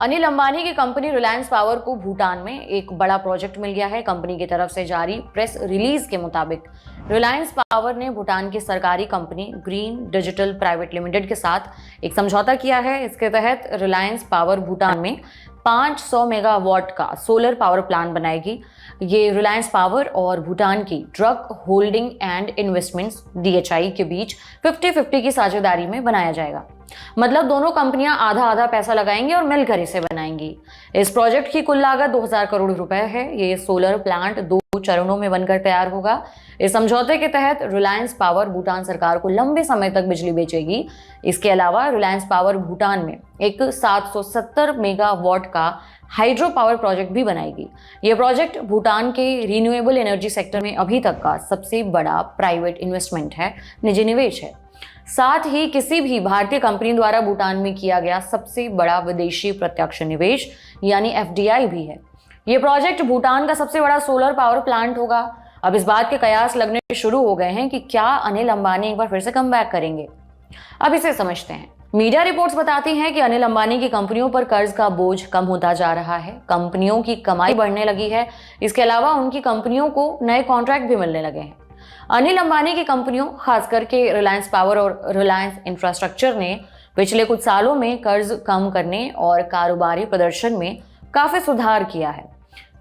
अनिल अंबानी की company Reliance power को भूटान में एक बड़ा प्रोजेक्ट मिल गया है। कंपनी की तरफ से जारी प्रेस रिलीज के मुताबिक रिलायंस पावर ने भूटान की सरकारी company green digital private limited के साथ एक समझौता किया है। इसके तहत रिलायंस पावर भूटान में 500 मेगावाट का सोलर पावर प्लांट बनाएगी। ये रिलायंस पावर और भूटान की drug holding and investments DHI के बीच 50-50 की साझेदारी में बनाया जाएगा। मतलब दोनों कंपनियां आधा आधा पैसा लगाएंगी और मिलकर इसे बनाएंगी। इस प्रोजेक्ट की कुल लागत 2000 करोड़ रुपए है। ये सोलर प्लांट 2 चरणों में बनकर तैयार होगा। इस समझौते के तहत रिलायंस पावर भूटान सरकार को लंबे समय तक बिजली बेचेगी। इसके अलावा रिलायंस पावर भूटान में एक 770 मेगावाट का हाइड्रो पावर प्रोजेक्ट भी बनाएगी। यह प्रोजेक्ट भूटान के रिन्यूएबल एनर्जी सेक्टर में अभी तक का सबसे बड़ा प्राइवेट इन्वेस्टमेंट है, निजी निवेश है। साथ ही किसी भी भारतीय कंपनी द्वारा भूटान में किया गया सबसे बड़ा विदेशी प्रत्यक्ष निवेश यानी FDI भी है। ये प्रोजेक्ट भूटान का सबसे बड़ा सोलर पावर प्लांट होगा। अब इस बात के कयास लगने शुरू हो गए हैं कि क्या अनिल अंबानी एक बार फिर से कमबैक करेंगे। अब इसे समझते हैं। मीडिया रिपोर्ट्स बताती हैं कि अनिल अंबानी की कंपनियों पर कर्ज का बोझ कम होता जा रहा है। कंपनियों की कमाई बढ़ने लगी है। इसके अलावा उनकी कंपनियों को नए कॉन्ट्रैक्ट भी मिलने लगे हैं। अनिल अंबानी की कंपनियों खास करके रिलायंस पावर और रिलायंस इंफ्रास्ट्रक्चर ने पिछले कुछ सालों में कर्ज कम करने और कारोबारी प्रदर्शन में काफी सुधार किया है।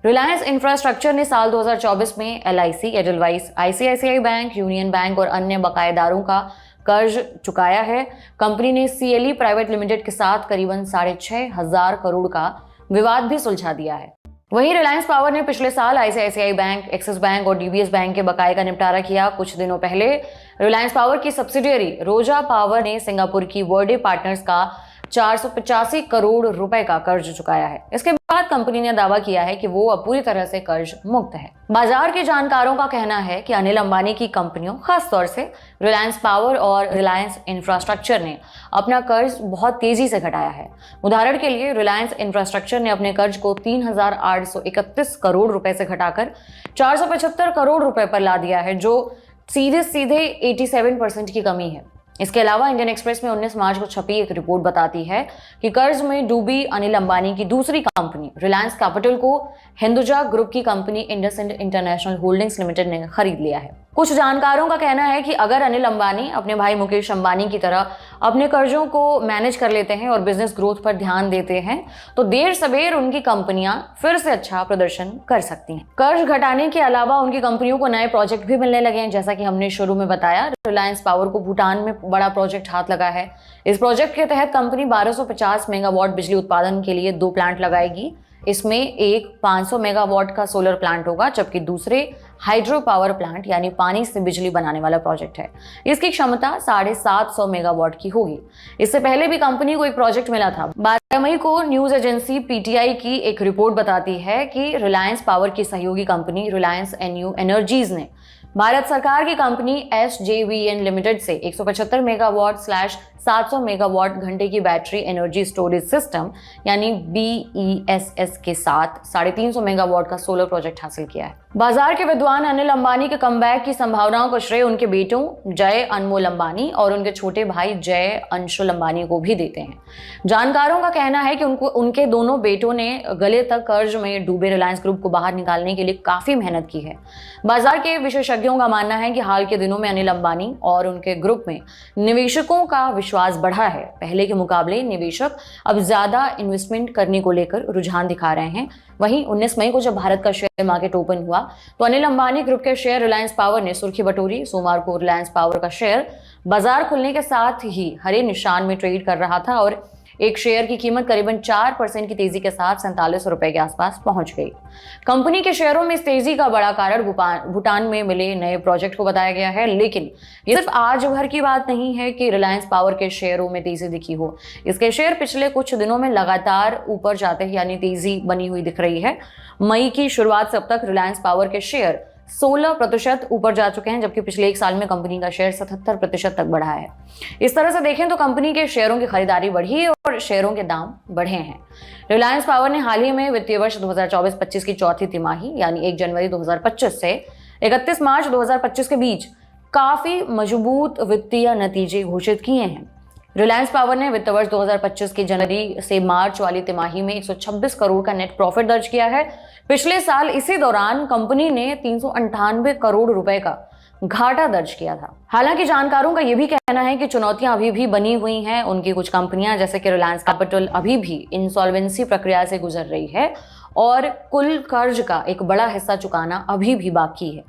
रिलायंस इंफ्रास्ट्रक्चर ने साल 2024 में LIC, Edelweiss, ICICI bank, union bank और अन्य बकायेदारों का कर्ज चुकाया है। कंपनी ने CLE प्राइवेट लिमिटेड के साथ करीबन 6500 करोड़ का विवाद भी सुलझा दिया है। वहीं रिलायंस पावर ने पिछले साल ICICI बैंक, एक्सिस बैंक और DBS बैंक के बकाये का निपटारा किया। कुछ दिनों पहले रिलायंस पावर की सब्सिडियरी रोजा पावर ने सिंगापुर की वर्डे पार्टनर्स का 485 करोड़ रुपए का कर्ज चुकाया है। इसके बाद कंपनी ने दावा किया है कि वो अब पूरी तरह से कर्ज मुक्त है। बाजार के जानकारों का कहना है कि अनिल अंबानी की कंपनियों, खासतौर से रिलायंस पावर और रिलायंस इंफ्रास्ट्रक्चर ने अपना कर्ज बहुत तेजी से घटाया है। उदाहरण के लिए रिलायंस इंफ्रास्ट्रक्चर ने अपने कर्ज को 3831 करोड़ रुपए से घटाकर 475 करोड़ रुपए पर ला दिया है, जो सीधे 87% की कमी है। इसके अलावा इंडियन एक्सप्रेस में 19 मार्च को छपी एक रिपोर्ट बताती है कि कर्ज में डूबी अनिल अंबानी की दूसरी कंपनी रिलायंस कैपिटल को हिंदुजा ग्रुप की company IndusInd international holdings limited ने खरीद लिया है। कुछ जानकारों का कहना है कि अगर अनिल अंबानी अपने भाई मुकेश अंबानी की तरह अपने कर्जों को मैनेज कर लेते हैं और बिजनेस ग्रोथ पर ध्यान देते हैं तो देर सबेर उनकी कंपनियां फिर से अच्छा प्रदर्शन कर सकती हैं। कर्ज घटाने के अलावा उनकी कंपनियों को नए प्रोजेक्ट भी मिलने लगे हैं। जैसा कि हमने शुरू में बताया, रिलायंस पावर को भूटान में बड़ा प्रोजेक्ट हाथ लगा है। इस प्रोजेक्ट के तहत कंपनी 1250 मेगावाट बिजली उत्पादन के लिए 2 प्लांट लगाएगी। इसमें एक 500 मेगावाट का सोलर प्लांट होगा, जबकि दूसरे हाइड्रो पावर प्लांट यानी पानी से बिजली बनाने वाला प्रोजेक्ट है। इसकी क्षमता 750 मेगावाट की होगी। इससे पहले भी कंपनी को एक प्रोजेक्ट मिला था। 12 मई को न्यूज एजेंसी PTI की एक रिपोर्ट बताती है कि रिलायंस पावर की सहयोगी कंपनी रिलायंस NU एनर्जीज ने भारत सरकार की कंपनी SJVN लिमिटेड से 175 मेगावाट / 700 मेगावाट घंटे की बैटरी एनर्जी स्टोरेज सिस्टम यानी BESS के साथ 350 मेगावाट का सोलर प्रोजेक्ट हासिल किया है। बाजार के विद्वान अनिल अंबानी के कमबैक की संभावनाओं को श्रेय उनके बेटों जय अनमोल अंबानी और उनके छोटे भाई जय अंशुल अंबानी को भी देते हैं। जानकारों का कहना है कि उनके दोनों बेटों ने गले तक कर्ज में डूबे रिलायंस ग्रुप को बाहर निकालने के लिए काफी मेहनत की है। बाजार के विशेषज्ञों का मानना है कि हाल के दिनों में अनिल अंबानी और उनके ग्रुप में निवेशकों का विश्वास बढ़ा है। पहले के मुकाबले निवेशक अब ज्यादा इन्वेस्टमेंट करने को लेकर रुझान दिखा रहे हैं। वहीं 19 मई को जब भारत का शेयर मार्केट ओपन हुआ तो अनिल अंबानी ग्रुप के शेयर रिलायंस पावर ने सुर्खी बटोरी। सोमवार को रिलायंस पावर का शेयर बाजार खुलने के साथ ही हरे निशान में ट्रेड कर रहा था और एक शेयर की कीमत करीबन 4% की तेजी के साथ 47 रुपए के आसपास पहुंच गई। कंपनी के शेयरों में इस तेजी का बड़ा कारण भूटान में मिले नए प्रोजेक्ट को बताया गया है। लेकिन ये सिर्फ आज भर की बात नहीं है कि रिलायंस पावर के शेयरों में तेजी दिखी हो। इसके शेयर पिछले कुछ दिनों में लगातार ऊपर जाते हैं, यानी तेजी बनी हुई दिख रही है। मई की शुरुआत से अब तक रिलायंस पावर के शेयर 16% ऊपर जा चुके हैं, जबकि पिछले 1 साल में कंपनी का शेयर 77% तक बढ़ा है। इस तरह से देखें तो कंपनी के शेयरों की खरीदारी बढ़ी और शेयरों के दाम बढ़े हैं। रिलायंस पावर ने हाल ही में वित्तीय वर्ष 2024-25 की चौथी तिमाही यानी 1 जनवरी 2025 से 31 मार्च 2025 के बीच काफी मजबूत वित्तीय नतीजे घोषित किए हैं। रिलायंस पावर ने वित्त वर्ष 2025 की जनवरी से मार्च वाली तिमाही में 126 करोड़ का नेट प्रॉफिट दर्ज किया है। पिछले साल इसी दौरान कंपनी ने 398 करोड़ रुपए का घाटा दर्ज किया था। हालांकि जानकारों का यह भी कहना है कि चुनौतियां अभी भी बनी हुई हैं। उनकी कुछ कंपनियां जैसे कि रिलायंस कैपिटल अभी भी इंसॉल्वेंसी प्रक्रिया से गुजर रही है और कुल कर्ज का एक बड़ा हिस्सा चुकाना अभी भी बाकी है।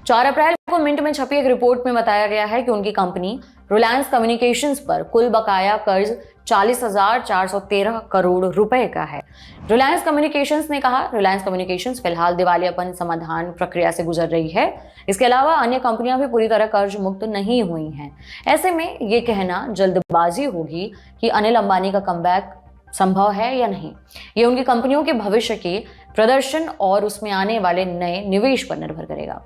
4 अप्रैल को मिंट में छपी एक रिपोर्ट में बताया गया है कि उनकी कंपनी रिलायंस कम्युनिकेशंस पर कुल बकाया कर्ज 40,413 करोड़ रुपए का है। रिलायंस कम्युनिकेशंस ने कहा, रिलायंस कम्युनिकेशंस फिलहाल दिवालियापन समाधान प्रक्रिया से गुजर रही है। इसके अलावा अन्य कंपनियां भी पूरी तरह कर्ज मुक्त नहीं हुई हैं। ऐसे में ये कहना जल्दबाजी होगी कि अनिल अंबानी का कमबैक संभव है या नहीं, ये उनकी कंपनियों के भविष्य के प्रदर्शन और उसमें आने वाले नए निवेश पर निर्भर करेगा।